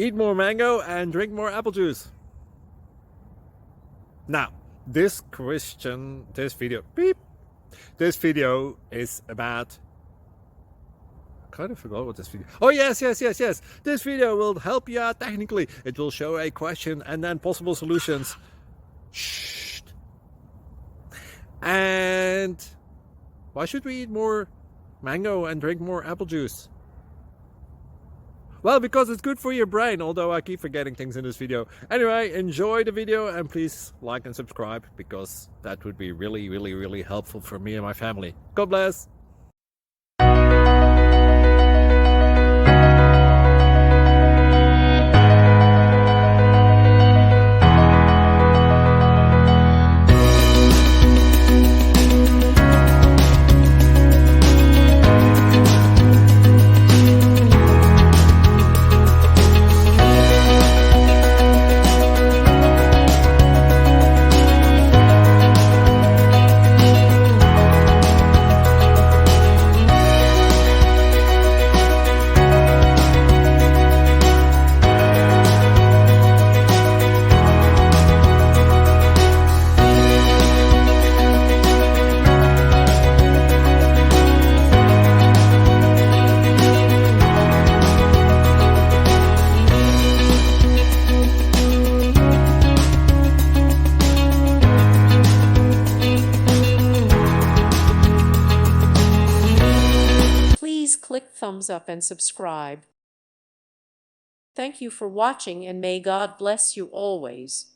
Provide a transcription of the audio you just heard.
Eat more mango and drink more apple juice. Now, this video is about, I kind of forgot what this video. Oh, yes. This video will help you out technically. It will show a question and then possible solutions. Shh. And why should we eat more mango and drink more apple juice? Well, because it's good for your brain, although I keep forgetting things in this video. Anyway, enjoy the video and please like and subscribe, because that would be really helpful for me and my family. God bless! Please click thumbs up and subscribe. Thank you for watching, and may God bless you always.